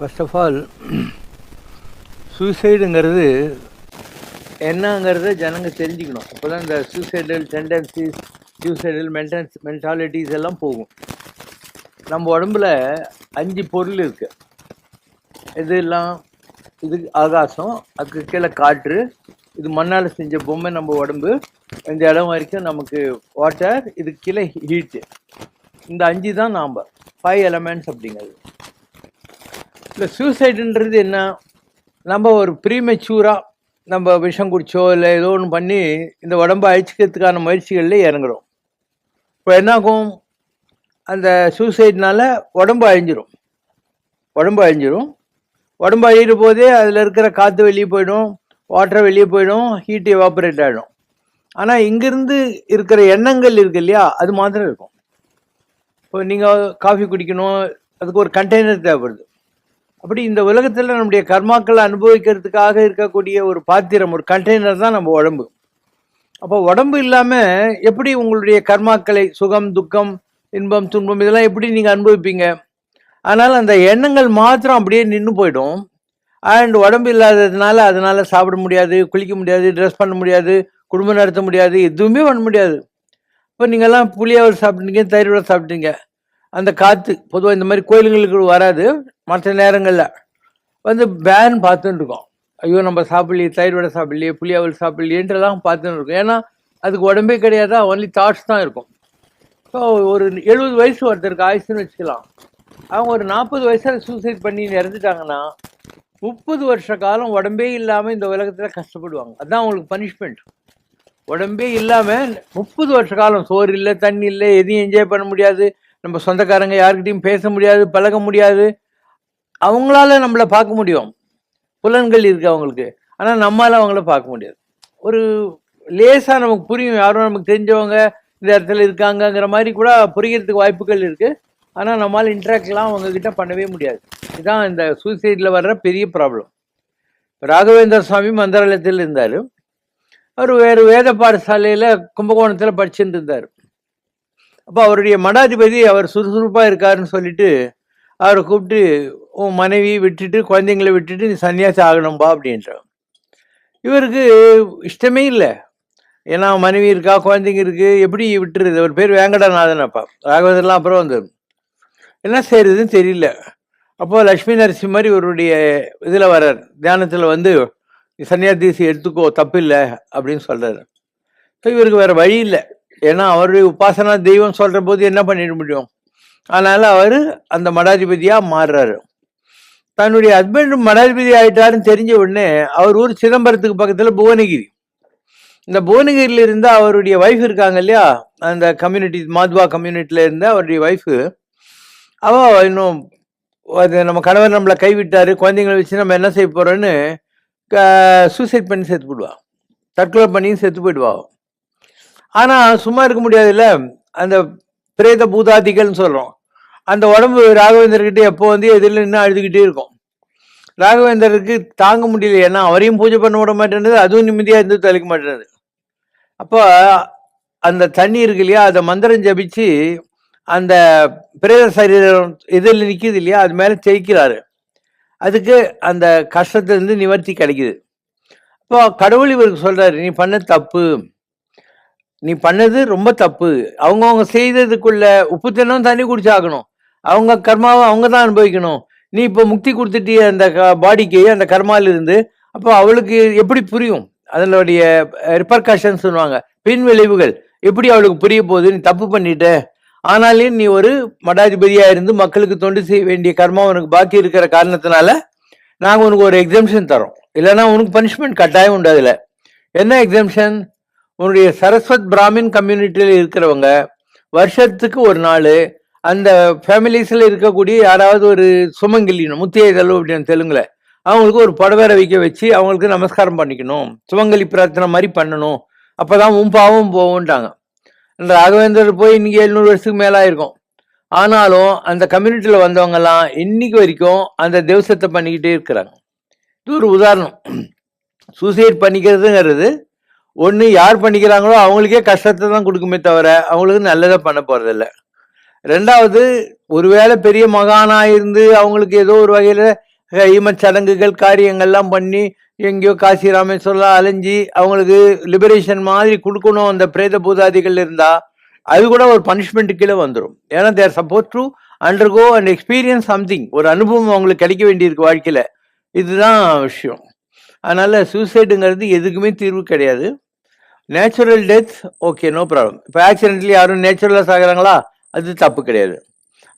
First of all சூசைடுங்கிறது என்னங்கிறத ஜனங்க தெரிஞ்சுக்கணும். அப்போ தான் இந்த சூசைடல் டெண்டன்சிஸ், சூசைடல் மென்டாலிட்டிஸ் எல்லாம் போகும். நம்ம உடம்புல 5 பொருள் இருக்கு. இதெல்லாம் இது ஆகாசம், அதுக்கு கீழே காற்று, இது மண்ணால் செஞ்ச பொம்மை நம்ம உடம்பு, இந்த இடம் வரைக்கும் நமக்கு வாட்டர், இது கீழே ஹீட்டு. இந்த 5 தான் நாம் 5 எலமெண்ட்ஸ் அப்படிங்கிறது. இல்லை சூசைடுன்றது என்ன? நம்ம ஒரு ப்ரீமெச்சூராக நம்ம விஷம் குடிச்சோ இல்லை ஏதோ ஒன்று பண்ணி இந்த உடம்பை அழிச்சிக்கிறதுக்கான முயற்சிகளில் இறங்குறோம். இப்போ என்னாகும், அந்த சூசைட்னால உடம்பு அழிஞ்சிரும். உடம்பு அழிகிற போதே அதில் இருக்கிற காற்று வெளியே போயிடும், வாட்டர் வெளியே போயிடும், ஹீட் எவாபரேட் ஆகிடும். ஆனால் இங்கேருந்து இருக்கிற எண்ணங்கள் இருக்கு இல்லையா, அது மாத்திரம் இருக்கும். இப்போ நீங்கள் காஃபி குடிக்கணும், அதுக்கு ஒரு கண்டெய்னர் தேவைப்படுது. அப்படி இந்த உலகத்தில் நம்முடைய கர்மாக்களை அனுபவிக்கிறதுக்காக இருக்கக்கூடிய ஒரு பாத்திரம், ஒரு கண்டெய்னர் தான் நம்ம உடம்பு. அப்போ உடம்பு இல்லாமல் எப்படி உங்களுடைய கர்மாக்களை, சுகம், துக்கம், இன்பம், துன்பம் இதெல்லாம் எப்படி நீங்கள் அனுபவிப்பீங்க? அதனால் அந்த எண்ணங்கள் மாத்திரம் அப்படியே நின்று போயிடும். அண்ட் உடம்பு இல்லாததுனால அதனால் சாப்பிட முடியாது, குளிக்க முடியாது, ட்ரெஸ் பண்ண முடியாது, குடும்பம் நடத்த முடியாது, எதுவுமே பண்ண முடியாது. இப்போ நீங்கள்லாம் புளியாவல் சாப்பிட்டீங்க, தயிர் வடை சாப்பிட்டீங்க, அந்த காற்று பொதுவாக இந்த மாதிரி கோயிலுங்களுக்கு வராது. மற்ற நேரங்களில் வந்து பேன் பார்த்துன்னு இருக்கோம். ஐயோ நம்ம சாப்பிடலையே, தயிர் வடை சாப்பிடலையே, புளியாவல் சாப்பிடலையேன்றலாம் பார்த்துன்னு இருக்கோம். ஏன்னா அதுக்கு உடம்பே கிடையாது, ஒன்லி தாட்ஸ் தான் இருக்கும். ஸோ ஒரு 70 வயசு ஒருத்தருக்கு ஆயுசுன்னு வச்சுக்கலாம். அவங்க ஒரு 40 வயசில் சூசைட் பண்ணி இறந்துட்டாங்கன்னா 30 வருஷ காலம் உடம்பே இல்லாமல் இந்த உலகத்தில் கஷ்டப்படுவாங்க. அதுதான் அவங்களுக்கு பனிஷ்மெண்ட். உடம்பே இல்லாமல் 30 வருஷ காலம் சோறு இல்லை, தண்ணி இல்லை, எதையும் என்ஜாய் பண்ண முடியாது, நம்ம சொந்தக்காரங்க யார்கிட்டையும் பேச முடியாது, பழக முடியாது. அவங்களால நம்மளை பார்க்க முடியும், புலன்கள் இருக்கு அவங்களுக்கு, ஆனால் நம்மளால அவங்கள பார்க்க முடியாது. ஒரு லேசாக நமக்கு புரியும், யாரும் நமக்கு தெரிஞ்சவங்க இந்த இடத்துல இருக்காங்கங்கிற மாதிரி கூட புரியறதுக்கு வாய்ப்புகள் இருக்குது. ஆனால் நம்மளால் இன்ட்ராக்ட்லாம் அவங்கக்கிட்ட பண்ணவே முடியாது. இதுதான் இந்த சூசைடில் வர்ற பெரிய ப்ராப்ளம். ராகவேந்திர சுவாமி மந்திராலயத்தில் இருந்தார். அவர் வேறு வேத பாடசாலையில் கும்பகோணத்தில் படிச்சுட்டு இருந்தார். அப்போ அவருடைய மடாதிபதி அவர் சுறுசுறுப்பாக இருக்காருன்னு சொல்லிட்டு அவரை கூப்பிட்டு, உன் மனைவி விட்டுட்டு குழந்தைங்களை விட்டுட்டு நீ சன்னியாசி ஆகணும்பா அப்படின்றான். இவருக்கு இஷ்டமே இல்லை. ஏன்னா மனைவி இருக்கா, குழந்தைங்க இருக்குது, எப்படி விட்டுருது? அவர் பேர் வேங்கடநாதன். அப்பா ராகவேந்திரலாம் அப்புறம் வந்து என்ன செய்யறதுன்னு தெரியல. அப்போது லக்ஷ்மி நரசிம்மர் இவருடைய இதில் வர்றார், தியானத்தில் வந்து சன்னியாசி எடுத்துக்கோ, தப்பு இல்லை அப்படின்னு சொல்கிறார். ஸோ இவருக்கு வேறு வழி இல்லை. ஏன்னா அவருடைய உபாசனா தெய்வம் சொல்கிற போது என்ன பண்ணிட முடியும்? அதனால் அவர் அந்த மடாதிபதியாக மாறுறாரு. தன்னுடைய ஹஸ்பண்ட் மடாதிபதி ஆகிட்டாருன்னு தெரிஞ்ச உடனே அவர் ஊர் சிதம்பரத்துக்கு பக்கத்தில் புவனகிரி. இந்த புவனகிரியில் இருந்தால் அவருடைய ஒய்ஃப் இருக்காங்க இல்லையா, அந்த கம்யூனிட்டி, மாத்வா கம்யூனிட்டியில் இருந்த அவருடைய ஒய்ஃபு, அவள் இன்னும் அது நம்ம கணவர் நம்மளை கைவிட்டார், குழந்தைங்களை வச்சு நம்ம என்ன செய்ய போகிறோன்னு சூசைட் பண்ணி செத்து போயிடுவா, தற்கொலை பண்ணி செத்து போயிடுவா. ஆனால் சும்மா இருக்க முடியாதுல்ல, அந்த பிரேத பூதாதிகள்னு சொல்கிறோம், அந்த உடம்பு ராகவேந்தர்கிட்ட எப்போ வந்து எதில் நின்று அழுதுகிட்டே இருக்கும். ராகவேந்தருக்கு தாங்க முடியல, ஏன்னா அவரையும் பூஜை பண்ண விட மாட்டேன்றது, அதுவும் நிம்மதியாக இருந்து தொலைக்க மாட்டேன்றது. அப்போ அந்த தண்ணி இருக்கு இல்லையா, அதை மந்திரம் ஜபிச்சு அந்த பிரேத சரீரம் எதில் நிற்கிது இல்லையா, அது மேலே ஜெயிக்கிறாரு. அதுக்கு அந்த கஷ்டத்திலிருந்து நிவர்த்தி கிடைக்குது. அப்போ கடவுள் இவருக்கு சொல்கிறாரு, நீ பண்ண தப்பு, நீ பண்ணது ரொம்ப தப்பு. அவங்கவுங்க செய்ததுக்குள்ள உப்பு தினம் தண்ணி குடிச்சாகணும், அவங்க கர்மாவை அவங்க தான் அனுபவிக்கணும். நீ இப்போ முக்தி கொடுத்துட்டு அந்த பாடிக்கு அந்த கர்மாவிலிருந்து, அப்போ அவளுக்கு எப்படி புரியும்? அதனுடைய ரிப்பர்கஷன்ஸ் சொல்லுவாங்க, பின் விளைவுகள் எப்படி அவளுக்கு புரிய போகுது? நீ தப்பு பண்ணிட்ட, ஆனாலும் நீ ஒரு மடாதிபதியாக இருந்து மக்களுக்கு தொண்டு செய்ய வேண்டிய கர்மா உனக்கு பாக்கி இருக்கிற காரணத்தினால நாங்கள் உனக்கு ஒரு எக்ஸம்ஷன் தரோம், இல்லைன்னா உனக்கு பனிஷ்மெண்ட் கட்டாயம் உண்டு. அதில் என்ன எக்ஸம்ஷன்? உன்னுடைய சரஸ்வத் பிராமின் கம்யூனிட்டியில் இருக்கிறவங்க வருஷத்துக்கு ஒரு நாள் அந்த ஃபேமிலிஸில் இருக்கக்கூடிய யாராவது ஒரு சுமங்கலினும் முத்தியதளவு அப்படின்னு தெலுங்குல அவங்களுக்கு ஒரு புடவை வைக்க வச்சு அவங்களுக்கு நமஸ்காரம் பண்ணிக்கணும், சுமங்கலி பிரார்த்தனை மாதிரி பண்ணணும், அப்போ தான் உம்பாவும் போவோன்ட்டாங்க. அந்த ராகவேந்தர் போய் இன்னைக்கு 700 வருஷத்துக்கு மேலே ஆயிருக்கும். ஆனாலும் அந்த கம்யூனிட்டியில் வந்தவங்கெல்லாம் இன்னைக்கு வரைக்கும் அந்த தேவசத்தை பண்ணிக்கிட்டே இருக்கிறாங்க. இது ஒரு உதாரணம். சூசைட் பண்ணிக்கிறதுங்கிறது ஒன்று யார் பண்ணிக்கிறாங்களோ அவங்களுக்கே கஷ்டத்தை தான் கொடுக்குமே தவிர அவங்களுக்கு நல்லதை பண்ண போகிறதில்ல. ரெண்டாவது, ஒருவேளை பெரிய மகானாக இருந்து அவங்களுக்கு ஏதோ ஒரு வகையில் ஈமச் சடங்குகள் காரியங்கள்லாம் பண்ணி எங்கேயோ காசி ராமேஸ்வரம் அலைஞ்சி அவங்களுக்கு லிபரேஷன் மாதிரி கொடுக்கணும் அந்த பிரேத பூதாதிகள் இருந்தா அது கூட ஒரு பனிஷ்மெண்ட் கீழே வந்துடும். ஏன்னா they're suppose to undergo and experience something, ஒரு அனுபவம் அவங்களுக்கு கிடைக்க வேண்டியிருக்கு வாழ்க்கையில. இதுதான் விஷயம். அதனால சூசைடுங்கிறது எதுக்குமே தீர்வு கிடையாது. Natural death okay, no problem. இப்போ ஆக்சிடென்ட்லி யாரும் நேச்சுரலாக சாகுறாங்களா, அது தப்பு கிடையாது.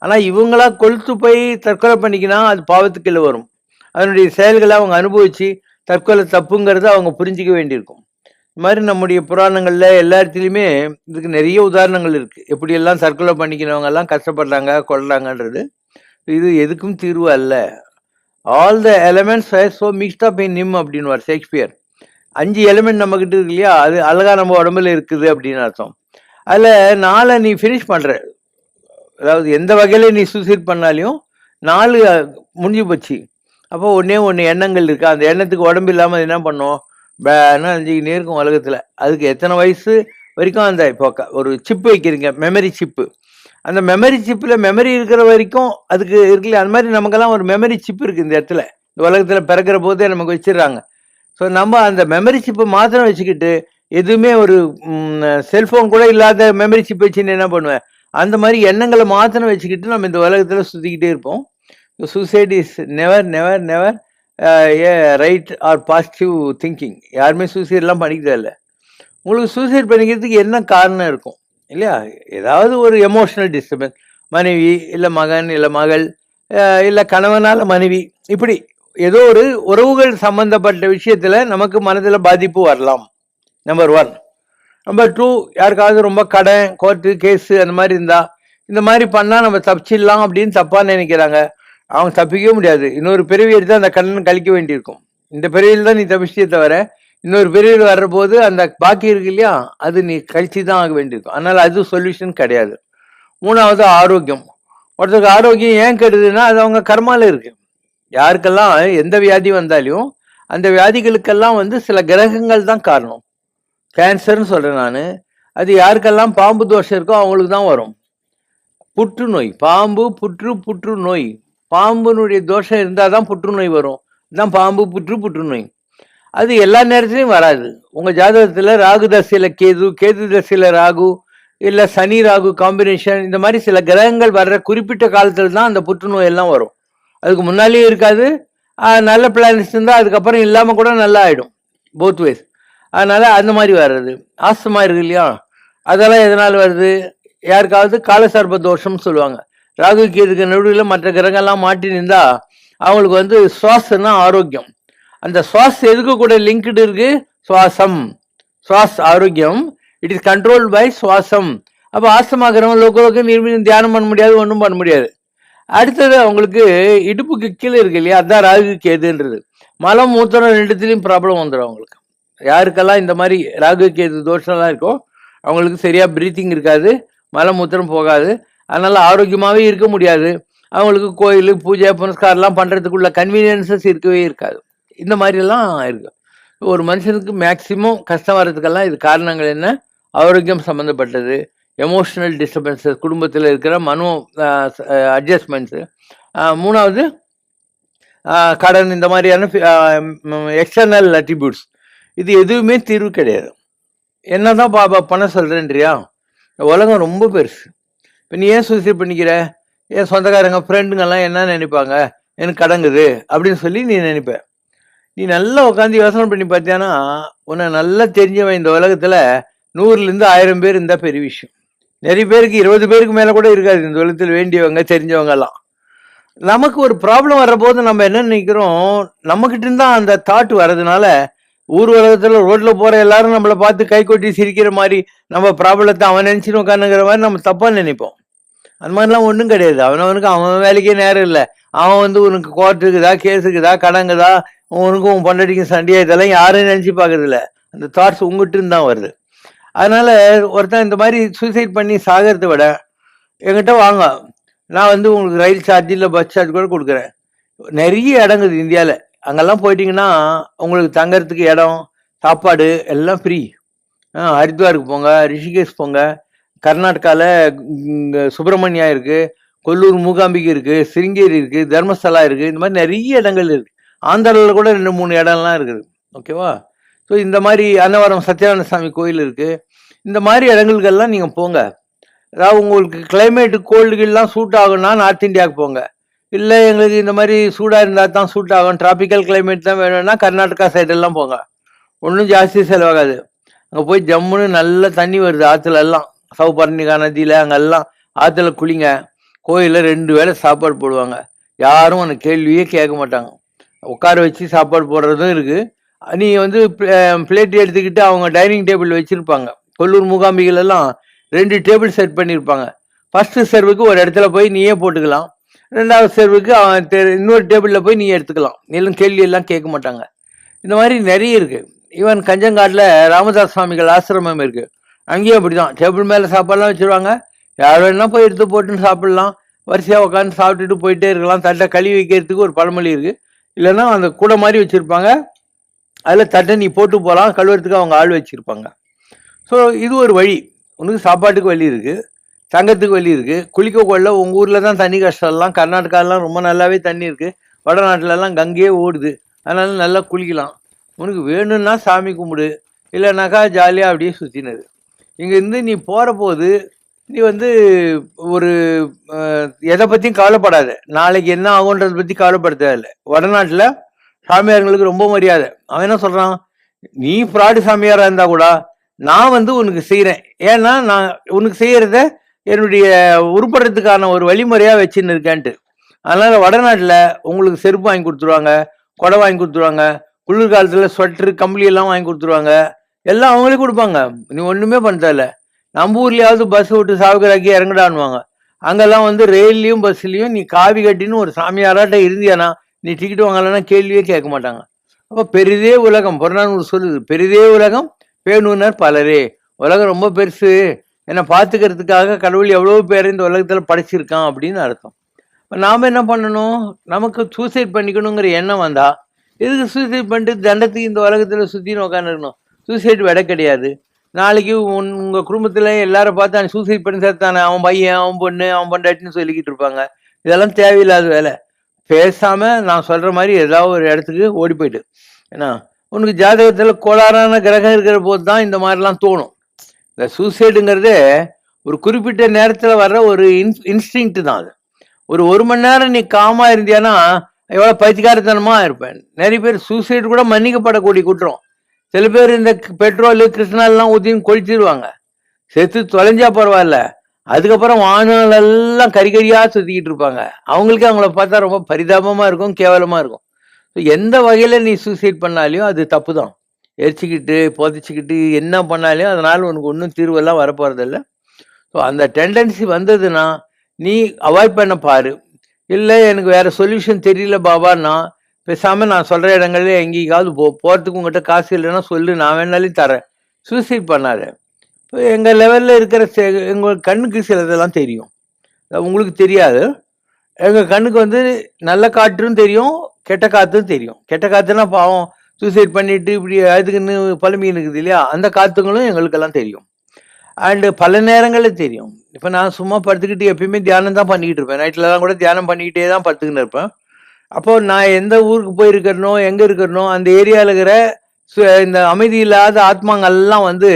ஆனால் இவங்களா கொளுத்து போய் தற்கொலை பண்ணிக்கினா அது பாவத்துக்குள்ள வரும். அதனுடைய செயல்களை அவங்க அனுபவிச்சு தற்கொலை தப்புங்கிறத அவங்க புரிஞ்சிக்க வேண்டியிருக்கும். இது மாதிரி நம்முடைய புராணங்கள்ல எல்லா இடத்துலையுமே இதுக்கு நிறைய உதாரணங்கள் இருக்கு. எப்படியெல்லாம் தற்கொலை பண்ணிக்கிறவங்க எல்லாம் கஷ்டப்படுறாங்க கொள்றாங்கன்றது. இது எதுக்கும் தீர்வு அல்ல. All the elements so mixed up in him அப்படின்னு ஷேக்ஸ்பியர். 5 எலிமெண்ட் நம்ம கிட்ட இருக்கு இல்லையா, அது அழகா நம்ம உடம்புல இருக்குது அப்படின்னு அர்த்தம். அதுல 4 நீ ஃபினிஷ் பண்ற, அதாவது எந்த வகையில நீ சூசைட் பண்ணாலையும் 4 முடிஞ்சு போச்சு. அப்போ ஒன்று எண்ணங்கள் இருக்கு. அந்த எண்ணத்துக்கு உடம்பு இல்லாமல் என்ன பண்ணும், பேனா அஞ்சுக்கிட்டே இருக்கும் உலகத்துல. அதுக்கு எத்தனை வயசு வரைக்கும் அந்த இப்போ ஒரு சிப்பு வைக்கிறீங்க, மெமரி சிப்பு. அந்த மெமரி சிப்பில் மெமரி இருக்கிற வரைக்கும் அதுக்கு இருக்குல்ல, அந்த மாதிரி நமக்கெல்லாம் ஒரு மெமரி சிப் இருக்குது இந்த இடத்துல. இந்த உலகத்தில் பிறக்கிற போதே நமக்கு வச்சிடுறாங்க. ஸோ நம்ம அந்த மெமரி சிப்பை மாத்திரம் வச்சுக்கிட்டு எதுவுமே ஒரு செல்ஃபோன் கூட இல்லாத மெமரி சிப் வச்சுன்னு என்ன பண்ணுவேன், அந்த மாதிரி எண்ணங்களை மாத்திரம் வச்சுக்கிட்டு நம்ம இந்த உலகத்தில் சுற்றிக்கிட்டே இருப்போம். Suicide is never never never a right or positive thinking. யாருமே சூசைட்லாம் பண்ணிக்கிட்டே இல்லை. உங்களுக்கு சூசைட் பண்ணிக்கிறதுக்கு என்ன காரணம் இருக்கும் இல்லையா? ஏதாவது ஒரு எமோஷனல் டிஸ்டர்பன்ஸ், மனைவி இல்லை மகன் இல்லை மகள் இல்லை கணவனால மனைவி, இப்படி ஏதோ ஒரு உறவுகள் சம்பந்தப்பட்ட விஷயத்துல நமக்கு மனதில் பாதிப்பு வரலாம். நம்பர் 1. நம்பர் 2, யாருக்காவது ரொம்ப கடன், கோர்ட்டு கேஸு அந்த மாதிரி இருந்தா இந்த மாதிரி பண்ணா நம்ம தப்பிச்சிடலாம் அப்படின்னு தப்பா நினைக்கிறாங்க. அவங்க தப்பிக்கவே முடியாது. இன்னொரு பிறவி எடுத்து அந்த கடன் கழிக்க வேண்டியிருக்கும். இந்த பிறவியில் தான் நீ தப்பிச்சிட்டே தவிர இன்னொரு பிறவியில் வர்ற போது அந்த பாக்கி இருக்கு இல்லையா, அது நீ கழிச்சு தான் ஆக வேண்டியிருக்கும். அதனால அது சொல்யூஷன் கிடையாது. 3வது ஆரோக்கியம். ஒருத்தருக்கு ஆரோக்கியம் ஏன் கெடுதுன்னா அது அவங்க கர்மால இருக்கு. யாருக்கெல்லாம் எந்த வியாதி வந்தாலும் அந்த வியாதிகளுக்கெல்லாம் சில கிரகங்கள் தான் காரணம். கேன்சர்னு சொல்றேன் நான். அது யாருக்கெல்லாம் பாம்பு தோஷம் இருக்கோ அவங்களுக்கு தான் வரும். புற்றுநோய், பாம்பு புற்றுநோய், பாம்புனுடைய தோஷம் இருந்தால் தான் புற்றுநோய் வரும். தான் பாம்பு புற்றுநோய். அது எல்லா நேரத்திலையும் வராது. உங்க ஜாதகத்துல ராகு தசையில கேது, கேது தசையில ராகு, இல்ல சனி ராகு காம்பினேஷன், இந்த மாதிரி சில கிரகங்கள் வர்ற குறிப்பிட்ட காலத்துல தான் அந்த புற்றுநோய் எல்லாம் வரும். அதுக்கு முன்னாலேயே இருக்காது. நல்ல பிளானட்ஸ் இருந்தால் அதுக்கப்புறம் இல்லாம கூட நல்லா ஆயிடும், போத் வேஸ். அதனால அந்த மாதிரி வர்றது. ஆஸ்துமா இருக்கு இல்லையா, அதெல்லாம் எதனால வருது? யாருக்காவது காலசர்ப தோஷம்னு சொல்லுவாங்க. ராகு கேதுக்கு நடுவில் மற்ற கிரகங்கள்லாம் மாட்டி நின்றா அவங்களுக்கு சுவாசம்னா ஆரோக்கியம். அந்த சுவாஸ் எதுக்கு கூட லிங்க்டு இருக்கு? சுவாசம், சுவாஸ் ஆரோக்கியம். இட் இஸ் கண்ட்ரோல் பை சுவாசம். அப்போ ஆஸ்துமாக்கிறவங்க லோக்கு தியானம் பண்ண முடியாது, ஒன்றும் பண்ண முடியாது. அடுத்தது அவங்களுக்கு இடுப்புக்கு கீழே இருக்கு இல்லையா, அதான் ராகு கேதுன்றது. மலம் மூத்திரம் ரெண்டுத்துலையும் ப்ராப்ளம் வந்துடும் அவங்களுக்கு. யாருக்கெல்லாம் இந்த மாதிரி ராகு கேது தோஷம்லாம் இருக்கோ அவங்களுக்கு சரியா பிரீத்திங் இருக்காது, மலம் மூத்திரம் போகாது. அதனால ஆரோக்கியமாகவே இருக்க முடியாது. அவங்களுக்கு கோயில் பூஜை புனஸ்காரம்லாம் பண்ணுறதுக்குள்ள கன்வீனியன்சஸ் இருக்கவே இருக்காது. இந்த மாதிரிலாம் இருக்கு. ஒரு மனுஷனுக்கு மேக்சிமம் கஷ்டம் வர்றதுக்கெல்லாம் இது காரணங்கள் என்ன? ஆரோக்கியம் சம்மந்தப்பட்டது, எமோஷனல் டிஸ்டர்பன்ஸஸ், குடும்பத்தில் இருக்கிற மனோ அட்ஜஸ்ட்மெண்ட்ஸு. 3வது கடன், இந்த மாதிரியான எக்ஸ்டர்னல் அட்ரிபியூட்ஸ். இது எதுவுமே தீர்வு கிடையாது. என்னதான் பண்ண சொல்றேன்றியா? உலகம் ரொம்ப பெருசு. இப்போ நீ ஏன் சூசைட் பண்ணிக்கிற? என் சொந்தக்காரங்க ஃப்ரெண்டுங்கெல்லாம் என்ன நினைப்பாங்க, எனக்கு கடங்குது அப்படின்னு சொல்லி நீ நினைப்ப. நீ நல்லா உட்காந்து யோசனை பண்ணி பார்த்தியானா உன்னை நல்லா தெரிஞ்சவன் இந்த உலகத்துல 100லேருந்து 1000 பேர் இருந்தா பெரிய விஷயம். நிறைய பேருக்கு 20 பேருக்கு மேல கூட இருக்காது இந்த உலகத்தில் வேண்டியவங்க தெரிஞ்சவங்க எல்லாம். நமக்கு ஒரு ப்ராப்ளம் வர்ற போது நம்ம என்ன நினைக்கிறோம், நம்மகிட்ட இருந்தா அந்த தாட் வர்றதுனால ஊர் உலகத்துல ரோட்ல போற எல்லாரும் நம்மளை பார்த்து கை கொட்டி சிரிக்கிற மாதிரி, நம்ம ப்ராப்ளத்தை அவன் நினைச்சுன்னு உட்காந்துங்கிற மாதிரி நம்ம தப்பா நினைப்போம். அந்த மாதிரிலாம் ஒன்றும் கிடையாது. அவனவனுக்கு அவன் வேலைக்கே நேரம் இல்லை. அவன் உனக்கு கோர்ட் இருக்குதா, கேஸ் இருக்குதா, கடங்குதா, உனக்கும் உன் பொண்டாட்டிக்கும் சண்டையா, இதெல்லாம் யாரும் நினைச்சு பார்க்கறது இல்லை. அந்த தாட்ஸ் உங்ககிட்ட தான் வருது. அதனால ஒருத்தன் இந்த மாதிரி சூசைட் பண்ணி சாகிறத விட என்கிட்ட வாங்க, நான் உங்களுக்கு ரயில் சார்ஜ் இல்லை பஸ் சார்ஜ் கூட கொடுக்குறேன். நிறைய இடங்குது இந்தியாவில். அங்கெல்லாம் போயிட்டீங்கன்னா உங்களுக்கு தங்கறதுக்கு இடம், சாப்பாடு எல்லாம் ஃப்ரீ. ஹரித்வாருக்கு போங்க, ரிஷிகேஷ் போங்க, கர்நாடகாவில் சுப்பிரமணியா இருக்கு, கொல்லூர் மூகாம்பிகை இருக்குது, சிருங்கேரி இருக்குது, தர்மஸ்தலா இருக்குது, இந்த மாதிரி நிறைய இடங்கள் இருக்குது. ஆந்திராவில் கூட 2-3 இடம்லாம் இருக்குது. ஓகேவா? ஸோ இந்த மாதிரி அன்னவரம் சத்யநாராயண சாமி கோயில் இருக்குது. இந்த மாதிரி இடங்களுக்கெல்லாம் நீங்கள் போங்க. அதாவது உங்களுக்கு கிளைமேட்டு கோல்டுகள்லாம் சூட் ஆகும்னா நார்த் இந்தியாவுக்கு போங்க. இல்லை எங்களுக்கு இந்த மாதிரி சூடாக இருந்தால் தான் சூட் ஆகும், டிராபிக்கல் கிளைமேட் தான் வேணும்னா கர்நாடகா சைடெல்லாம் போங்க. ஒன்றும் ஜாஸ்தி செலவாகாது. அங்கே போய் ஜம்முன்னு நல்ல தண்ணி வருது ஆற்றுல எல்லாம், சௌபர்ணிகா நதியில் அங்கெல்லாம் ஆற்றுல குளிங்க. கோயிலில் 2 வேளை சாப்பாடு போடுவாங்க. யாரும் அந்த கேள்வியே கேட்க மாட்டாங்க. உட்கார வச்சு சாப்பாடு போடுறதும் இருக்குது. நீ வந்து பிளேட் எடுத்துக்கிட்டு அவங்க டைனிங் டேபிள் வச்சுருப்பாங்க. கொல்லூர் மூகாம்பிகளெல்லாம் 2 டேபிள் செட் பண்ணியிருப்பாங்க. ஃபஸ்ட்டு சர்வுக்கு ஒரு இடத்துல போய் நீயே போட்டுக்கலாம், 2வது சர்வுக்கு இன்னொரு டேபிளில் போய் நீ எடுத்துக்கலாம். எல்லாம் கேள்வி எல்லாம் கேட்க மாட்டாங்க. இந்த மாதிரி நிறைய இருக்குது. ஈவன் கஞ்சங்காட்டில் ராமதாஸ் சுவாமிகள் ஆசிரமம் இருக்குது, அங்கேயும் அப்படி தான். டேபிள் மேலே சாப்பாடுலாம் வச்சுருவாங்க. யார் வேணா போய் எடுத்து போட்டுன்னு சாப்பிட்லாம். வரிசையாக உட்காந்து சாப்பிட்டுட்டு போயிட்டே இருக்கலாம். தட்டை கழுவி வைக்கிறதுக்கு ஒரு பழமொழி இருக்குது. இல்லைன்னா அந்த கூடை மாதிரி வச்சுருப்பாங்க, அதில் தட்டை நீ போட்டு போகலாம், கழுவுறதுக்கு அவங்க ஆள் வச்சுருப்பாங்க. ஸோ இது ஒரு வழி. உனக்கு சாப்பாட்டுக்கு வழி இருக்குது, தங்கத்துக்கு வழி இருக்குது. குளிக்க கொள்ள உங்கள் ஊரில் தான் தண்ணி கஷ்டம்லாம், கர்நாடகாலாம் ரொம்ப நல்லாவே தண்ணி இருக்குது, வடநாட்டிலலாம் கங்கையே ஓடுது, அதனால நல்லா குளிக்கலாம். உனக்கு வேணும்னா சாமி கும்பிடு, இல்லைனாக்கா ஜாலியாக அப்படியே சுற்றினது. இங்கேருந்து நீ போகிற போது நீ வந்து ஒரு எதை பற்றியும் கவலைப்படாத. நாளைக்கு என்ன ஆகுன்றதை பற்றி கவலைப்பட தேவையில்லை. வடநாட்டில் சாமியார்களுக்கு ரொம்ப மரியாதை. அவன் என்ன சொல்கிறான், நீ ஃப்ராடு சாமியாராக இருந்தால் கூட நான் வந்து உனக்கு செய்கிறேன், ஏன்னா நான் உனக்கு செய்கிறத என்னுடைய உருப்படுறதுக்கான ஒரு வழிமுறையாக வச்சுன்னு இருக்கேன்ட்டு. அதனால் வடநாட்டில் உங்களுக்கு செருப்பு வாங்கி கொடுத்துருவாங்க, கொடை வாங்கி கொடுத்துருவாங்க, குளிர்காலத்தில் ஸ்வெட்டரு கம்பளி எல்லாம் வாங்கி கொடுத்துருவாங்க, எல்லாம் அவங்களே கொடுப்பாங்க. நீ ஒன்றுமே பண்ணதில்ல. நம்ம ஊர்லேயாவது பஸ் விட்டு சாவுக்கராக்கி இறங்கடான்னுவாங்க. அங்கெல்லாம் வந்து ரயில்லையும் பஸ்லையும் நீ காவி கட்டின்னு ஒரு சாமியாராட்ட இருந்தியானா நீ டிக்கெட் வாங்கலைன்னா கேள்வியே கேட்க மாட்டாங்க. அப்போ பெரிதே உலகம், புறநானூறு சொல்லுது, பெரிதே உலகம் பேணுனர் பலரே. உலகம் ரொம்ப பெருசு, என்னை பார்த்துக்கிறதுக்காக கடவுள் எவ்வளோ பேர் இந்த உலகத்தில் படைச்சிருக்கான் அப்படின்னு அர்த்தம். நாம் என்ன பண்ணணும், நமக்கு சூசைட் பண்ணிக்கணுங்கிற எண்ணம் வந்தா எதுக்கு சூசைட் பண்ணிட்டு தண்டத்துக்கு இந்த உலகத்தில் சுற்றின்னு உட்காந்துருக்கணும்? சூசைட் விட கிடையாது. நாளைக்கு உங்கள் குடும்பத்தில் எல்லாரும் பார்த்து அவன் சூசைட் பண்ணி சேர்த்தானே, அவன் பையன், அவன் பொண்ணு, அவன் பொண்டாட்டின்னு சொல்லிக்கிட்டு இருப்பாங்க. இதெல்லாம் தேவையில்லாத வேலை. பேசாமல் நான் சொல்கிற மாதிரி ஏதாவது ஒரு இடத்துக்கு ஓடி போயிட்டு, ஏன்னா உனக்கு ஜாதகத்தில் கோளாறான கிரகம் இருக்கிற போது தான் இந்த மாதிரிலாம் தோணும். இந்த சூசைடுங்கிறதே ஒரு குறிப்பிட்ட நேரத்தில் வர்ற ஒரு இன்ஸ்டிங்க்ட் தான். அது ஒரு மணி நேரம் நீ காமாக இருந்தியானா எவ்வளோ பைத்தியக்காரத்தனமாக இருப்பேன். நிறைய பேர் சூசைடு கூட மன்னிக்கப்படக்கூடிய குற்றம். சில பேர் இந்த பெட்ரோலு கிருஷ்ணாலாம் ஊற்றின்னு கொளுத்திடுவாங்க, செத்து தொலைஞ்சா பரவாயில்ல, அதுக்கப்புறம் வானலெல்லாம் கறிகறியாக சுற்றிக்கிட்டு இருப்பாங்க. அவங்களுக்கு அவங்கள பார்த்தா ரொம்ப பரிதாபமாக இருக்கும், கேவலமாக இருக்கும். ஸோ எந்த வகையில் நீ சூசைட் பண்ணாலையும் அது தப்பு தான். எரிச்சிக்கிட்டு புதைச்சிக்கிட்டு என்ன பண்ணாலையும் அதனால் உனக்கு ஒன்றும் தீர்வெல்லாம் வரப்போகிறதில்ல. ஸோ அந்த டெண்டன்சி வந்ததுன்னா நீ அவாய்ட் பண்ண பாரு. இல்லை எனக்கு வேறு சொல்யூஷன் தெரியல பாபான்னா பேசாமல் நான் சொல்கிற இடங்கள்ல எங்கேயாவது போகிறதுக்கு உங்கள்கிட்ட காசு இல்லைன்னா சொல்லு, நான் வேணாலும் தரேன். சூசைட் பண்ணாத. இப்போ எங்கள் லெவலில் இருக்கிற எங்கள் கண்ணுக்கு சிலதெல்லாம் தெரியும், உங்களுக்கு தெரியாது. எங்கள் கண்ணுக்கு வந்து நல்ல காற்றும் தெரியும், கெட்ட காற்றும் தெரியும். கெட்ட காற்றுனா பாவம் சூசைட் பண்ணிட்டு இப்படி அதுக்குன்னு பழமையாக இருக்குது இல்லையா, அந்த காற்றுங்களும் எங்களுக்கெல்லாம் தெரியும். அண்டு பல நேரங்களில் தெரியும். இப்போ நான் சும்மா படுத்துக்கிட்டு எப்பயுமே தியானம் தான் பண்ணிக்கிட்டு இருப்பேன். நைட்லலாம் கூட தியானம் பண்ணிக்கிட்டே தான் படுத்துக்கிட்டு இருப்பேன். அப்போது நான் எந்த ஊருக்கு போயிருக்கிறனோ எங்கே இருக்கிறனோ அந்த ஏரியாவில் இருக்கிற இந்த அமைதி இல்லாத ஆத்மாங்கள்லாம் வந்து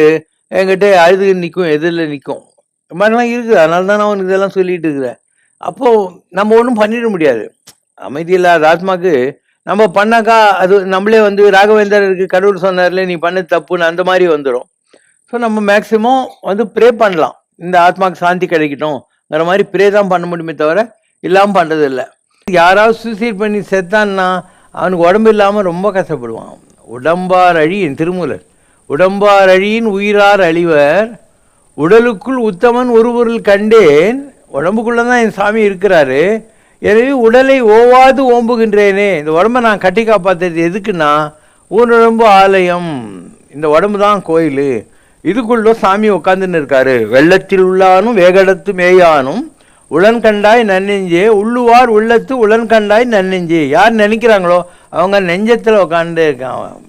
என்கிட்ட அழுது நிற்கும், எதிரில் நிற்கும். இந்த மாதிரிலாம் இருக்குது. அதனால தான் நான் உனக்கு இதெல்லாம் சொல்லிட்டு இருக்கிறேன். அப்போது நம்ம ஒன்றும் பண்ணிட முடியாது. அமைதி இல்லாத ஆத்மாக்கு நம்ம பண்ணாக்கா அது நம்மளே வந்து ராகவேந்தருக்கு கடவுள் சொன்னார்ல நீ பண்ண தப்புன்னு அந்த மாதிரி வந்துடும். ஸோ நம்ம மேக்சிமம் வந்து ப்ரே பண்ணலாம், இந்த ஆத்மாவுக்கு சாந்தி கிடைக்கட்டும்ங்கிற மாதிரி ப்ரே தான் பண்ண முடியுமே தவிர இல்லாமல் பண்ணுறது இல்லை. யாராவது சூசைட் பண்ணி செத்தான்னா அவனுக்கு உடம்பு இல்லாமல் ரொம்ப கஷ்டப்படுவான். உடம்பார் அழியின் திருமூலர், உடம்பார் அழியின் உயிரார் அழிவர், உடலுக்குள் உத்தமன் ஒரு பொருள் கண்டேன். உடம்புக்குள்ளே தான் என் சாமி இருக்கிறாரு, எனவே உடலை ஓவாது ஓம்புகின்றேனே. இந்த உடம்பை நான் கட்டி காப்பாற்றுறது எதுக்குன்னா ஊனுடம்பு ஆலயம், இந்த உடம்பு தான் கோயில், இதுக்குள்ள சாமி உட்காந்துன்னு இருக்காரு. வெள்ளத்தில் உள்ளானும் வேகடத்து மேயானும் உளன் கண்டாய் நன்னெஞ்சே, உள்ளுவார் உள்ளத்து உளன் கண்டாய் நன்னெஞ்சே. யார் நினைக்கிறாங்களோ அவங்க நெஞ்சத்தில் உட்காந்து இருக்கான்.